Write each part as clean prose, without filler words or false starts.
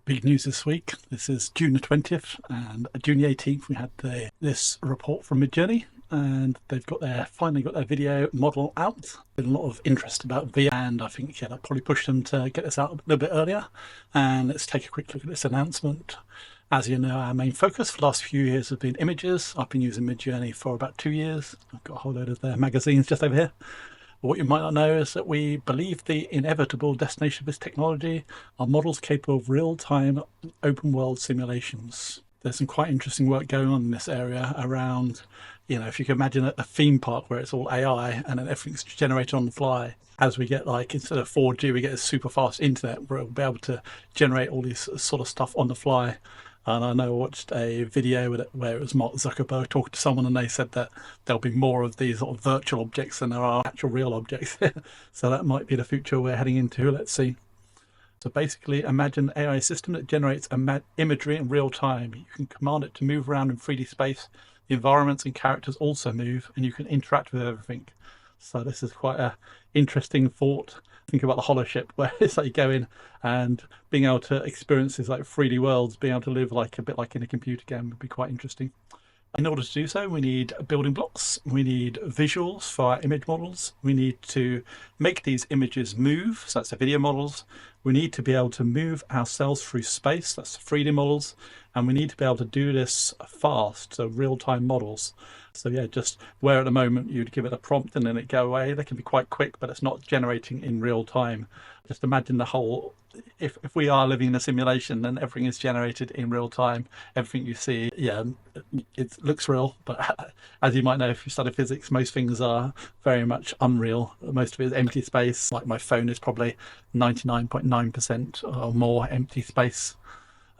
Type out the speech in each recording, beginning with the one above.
Big news this week. This is June the 20th, and June the 18th we had this report from Midjourney, and they've finally got their video model out. Been a lot of interest about VR, and I think that probably pushed them to get this out a little bit earlier. And let's take a quick look at this announcement. As you know, our main focus for the last few years has been images. I've been using Midjourney for about 2 years. I've got a whole load of their magazines just over here. What you might not know is that we believe the inevitable destination of this technology are models capable of real-time open-world simulations. There's some quite interesting work going on in this area around, if you can imagine a theme park where it's all AI and then everything's generated on the fly. As we get, instead of 4G, we get a super fast internet where we'll be able to generate all this sort of stuff on the fly. And I know I watched a video where it was Mark Zuckerberg talking to someone, and they said that there'll be more of these sort of virtual objects than there are actual real objects. So that might be the future we're heading into. Let's see. So basically, imagine an AI system that generates imagery in real time. You can command it to move around in 3D space. The environments and characters also move, and you can interact with everything. So this is quite an interesting thought. Think about the Holodeck, where it's like you go in and being able to experience these 3D worlds, being able to live a bit like in a computer game would be quite interesting. In order to do so, we need building blocks, we need visuals for our image models, we need to make these images move, so that's the video models, we need to be able to move ourselves through space, that's the 3D models, and we need to be able to do this fast, so real-time models. So yeah, just where at the moment you'd give it a prompt and then it go away, they can be quite quick, but it's not generating in real time. Just imagine the whole, if we are living in a simulation, then everything is generated in real time. Everything you see, yeah, it looks real, but as you might know, if you study physics, most things are very much unreal. Most of it is empty space. Like my phone is probably 99.9% or more empty space.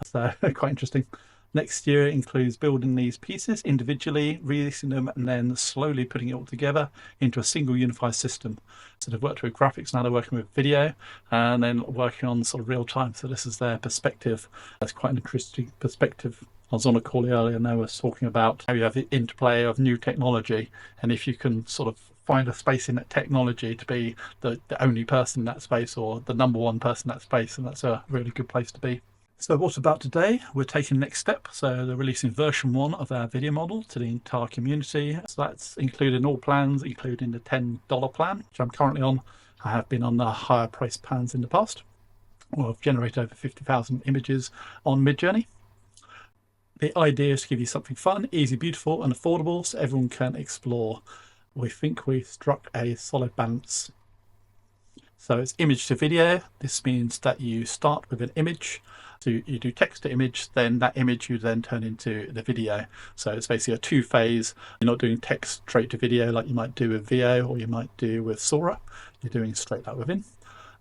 So quite interesting. Next year includes building these pieces individually, releasing them, and then slowly putting it all together into a single unified system. So they've worked with graphics, now they're working with video, and then working on sort of real time. So this is their perspective. That's quite an interesting perspective. I was on a call earlier and they were talking about how you have the interplay of new technology, and if you can sort of find a space in that technology to be the only person in that space or the number one person in that space, and that's a really good place to be. So what about today? We're taking the next step. So they're releasing version 1 of our video model to the entire community. So that's including all plans, including the $10 plan, which I'm currently on. I have been on the higher price plans in the past. Well, I've generated over 50,000 images on Midjourney. The idea is to give you something fun, easy, beautiful, and affordable so everyone can explore. We think we struck a solid balance. So it's image to video. This means that you start with an image. So you do text to image, then that image you then turn into the video. So it's basically a two-phase. You're not doing text straight to video like you might do with VO or you might do with Sora. You're doing straight that within.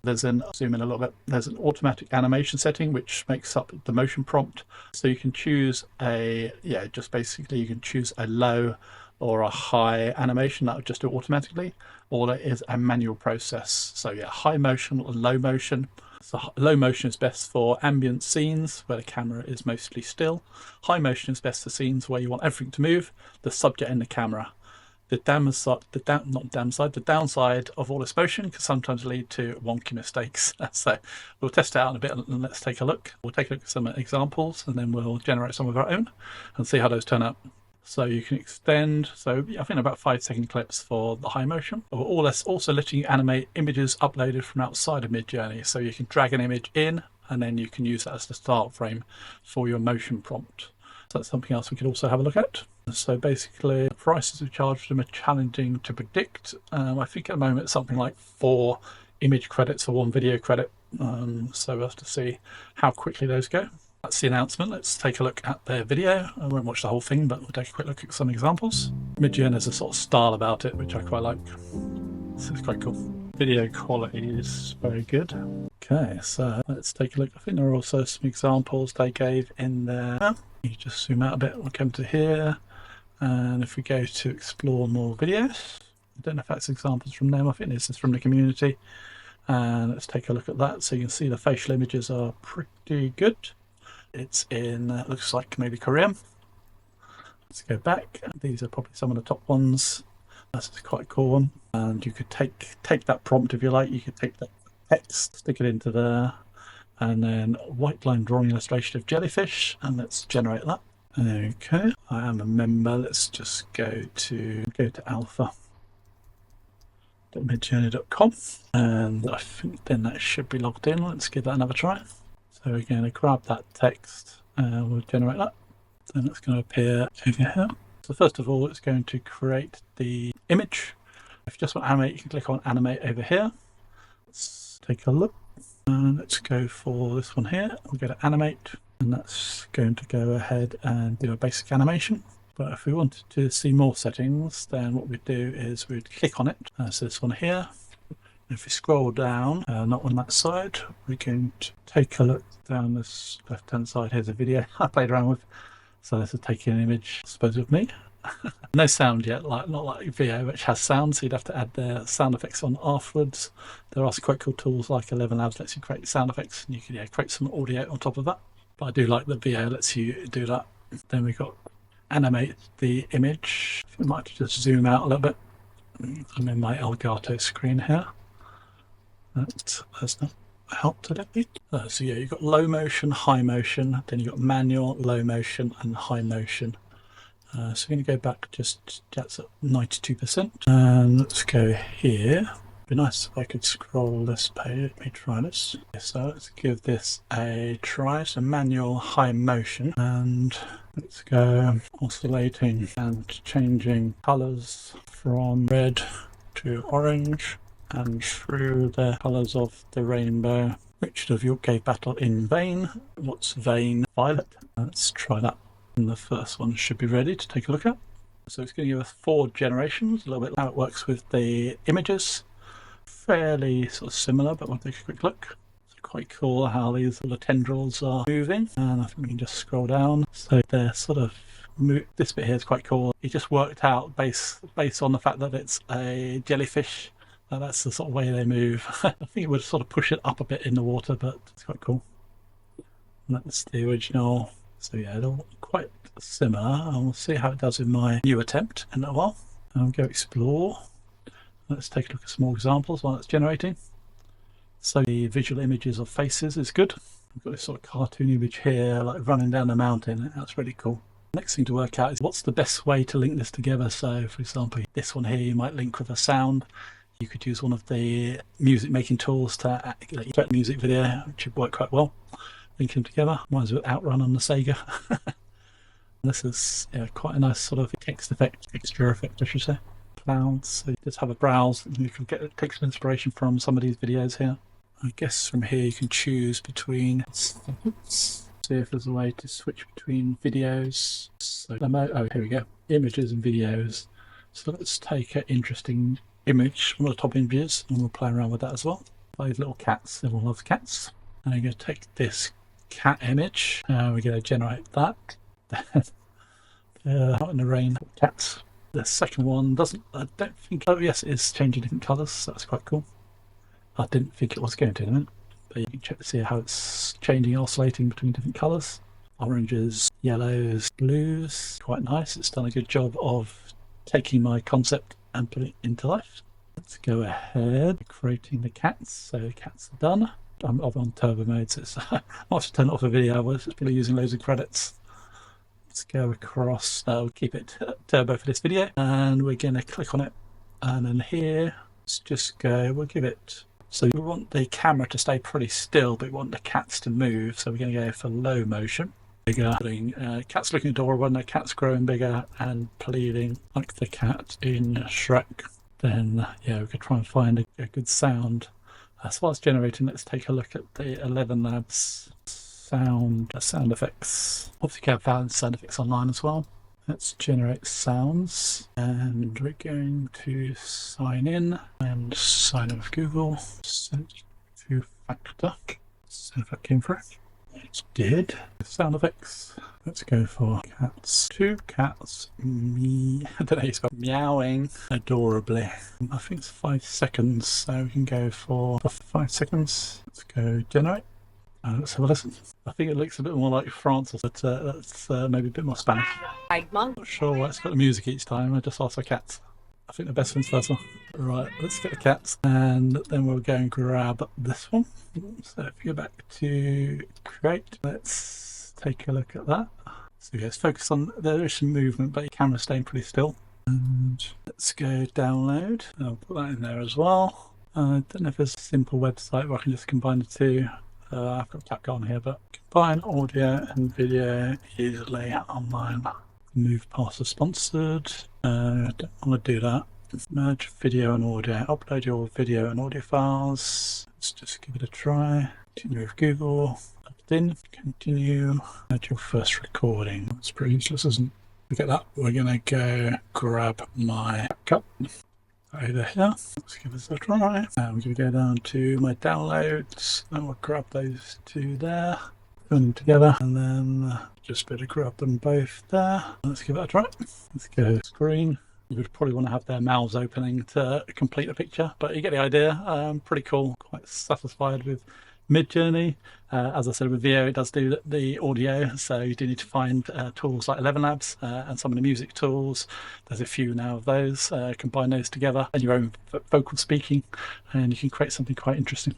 Zoom in a little bit, there's an automatic animation setting which makes up the motion prompt. So you can choose you can choose a low or a high animation that will just do it automatically, or there is a manual process. So yeah, high motion or low motion. So low motion is best for ambient scenes where the camera is mostly still. High motion is best for scenes where you want everything to move, the subject and the camera. The downside of all this motion can sometimes lead to wonky mistakes. So we'll test it out in a bit and let's take a look. We'll take a look at some examples and then we'll generate some of our own and see how those turn out. So you can extend, I think about 5-second clips for the high motion. Or that's also letting you animate images uploaded from outside of Midjourney. So you can drag an image in and then you can use that as the start frame for your motion prompt. So that's something else we could also have a look at. So basically, the prices we charge for them are challenging to predict. I think at the moment it's something like 4 image credits for 1 video credit. So we'll have to see how quickly those go. That's the announcement. Let's take a look at their video. I won't watch the whole thing, but we'll take a quick look at some examples. Midjourney has a sort of style about it, which I quite like. So it's quite cool. Video quality is very good. Okay, so let's take a look. I think there are also some examples they gave in there. You just zoom out a bit. We'll come to here. And if we go to explore more videos, I don't know if that's examples from them. I think this is from the community. And let's take a look at that. So you can see the facial images are pretty good. It's in, looks like maybe Korean. Let's go back. These are probably some of the top ones. That's quite a cool one. And you could take that prompt if you like. You could take that text, stick it into there, and then white line drawing illustration of jellyfish, and let's generate that. Okay, I am a member. Let's just go to alpha.midjourney.com, and I think then that should be logged in. Let's give that another try. So we're going to grab that text and we'll generate that. Then it's going to appear over here. So first of all, it's going to create the image. If you just want to animate, you can click on animate over here. Let's take a look. And let's go for this one here. We'll go to animate, and that's going to go ahead and do a basic animation. But if we wanted to see more settings, then what we'd do is we'd click on it. So this one here. And if we scroll down, not on that side, we're going to take a look down this left-hand side. Here's a video I played around with. So this is taking an image, I suppose, of me. No sound yet, not like VO, which has sound, so you'd have to add the sound effects on afterwards. There are some quite cool tools like 11 Labs lets you create sound effects, and you can create some audio on top of that. But I do like the VO lets you do that. Then we've got animate the image. I think I might just zoom out a little bit. I'm in my Elgato screen here. That's not helped, I don't think. So yeah, you've got low motion, high motion, then you've got manual, low motion, and high motion. So we're going to go back that's at 92%. And let's go here. It'd be nice if I could scroll this page. Let me try this. So let's give this a try. So manual, high motion. And let's go oscillating and changing colours from red to orange and through the colours of the rainbow. Richard of York gave battle in vain. What's vain? Violet. Let's try that. And the first one should be ready to take a look at. So it's going to give us 4 generations, a little bit how it works with the images. Fairly sort of similar, but we'll take a quick look. It's quite cool how these little tendrils are moving. And I think we can just scroll down. So they're sort of this bit here is quite cool. It just worked out based on the fact that it's a jellyfish. That's the sort of way they move. I think it would sort of push it up a bit in the water, but it's quite cool. And that's the original. So yeah, they're all quite similar, and we'll see how it does in my new attempt in a while. I'll go explore. Let's take a look at some more examples while it's generating. So the visual images of faces is good. We've got this sort of cartoon image here, like running down a mountain. That's really cool. Next thing to work out is what's the best way to link this together. So for example, this one here, you might link with a sound. You could use one of the music making tools to create a music video, which would work quite well. Link them together. Reminds me of Outrun on the Sega. This is quite a nice sort of text effect, texture effect, I should say. Clouds. So you just have a browse and you can take some inspiration from some of these videos here. I guess from here you can choose between snippets. See if there's a way to switch between videos. So here we go. Images and videos. So let's take an interesting image, one of the top images, and we'll play around with that as well. Those little cats, everyone loves cats. And I'm going to take this cat image, we're going to generate that. Out in the rain, cats. The second one doesn't, I don't think, oh yes, it is changing different colours, so that's quite cool. I didn't think it was going to in a minute, but you can check to see how it's changing, oscillating between different colours. Oranges, yellows, blues, quite nice. It's done a good job of taking my concept and putting it into life. Let's go ahead, creating the cats. So the cats are done. I'm on turbo mode, so I might have to turn it off the video, otherwise it's probably using loads of credits. Let's go across, we'll keep it turbo for this video, and we're going to click on it, and then here, let's just go, we'll give it, so we want the camera to stay pretty still, but we want the cats to move, so we're going to go for low motion. Bigger, cats looking adorable, and the cat's growing bigger and pleading like the cat in Shrek. Then, yeah, we could try and find a good sound. As far as generating, let's take a look at the 11 Labs sound effects. Obviously, you can have sound effects online as well. Let's generate sounds, and we're going to sign in and sign in with Google. Send to Factor. See if that came through. It did. Sound effects. Let's go for cats. 2 cats. I don't know how you spell meowing adorably. I think it's 5 seconds, so we can go for 5 seconds. Let's go generate. Let's have a listen. I think it looks a bit more like France, but that's maybe a bit more Spanish. I'm not sure why it's got the music each time. I just asked for cats. I think the best one's first one. Right, let's get the cats and then we'll go and grab this one. So if you go back to create, let's take a look at that. So yes, focus on, there is some movement, but your camera's staying pretty still. And let's go download. I'll put that in there as well. I don't know if there's a simple website where I can just combine the two. I've got CapCut on here, but combine audio and video easily online. Move past the sponsored. Don't want to do that. Merge video and audio. Upload your video and audio files. Let's just give it a try. Continue with Google. Opt in. Continue. Add your first recording. That's pretty useless, isn't it? Forget that. We're going to go grab my CapCut over here. Let's give this a try. And we're going to go down to my downloads. And we'll grab those two there. Put them together. And then just better grab them both there. Let's give it a try. Let's go screen. You would probably want to have their mouths opening to complete the picture, but you get the idea. Pretty cool. Quite satisfied with Midjourney. As I said with video, it does do the audio, so you do need to find tools like 11 Labs and some of the music tools. There's a few now of those. Combine those together and your own vocal speaking, and you can create something quite interesting.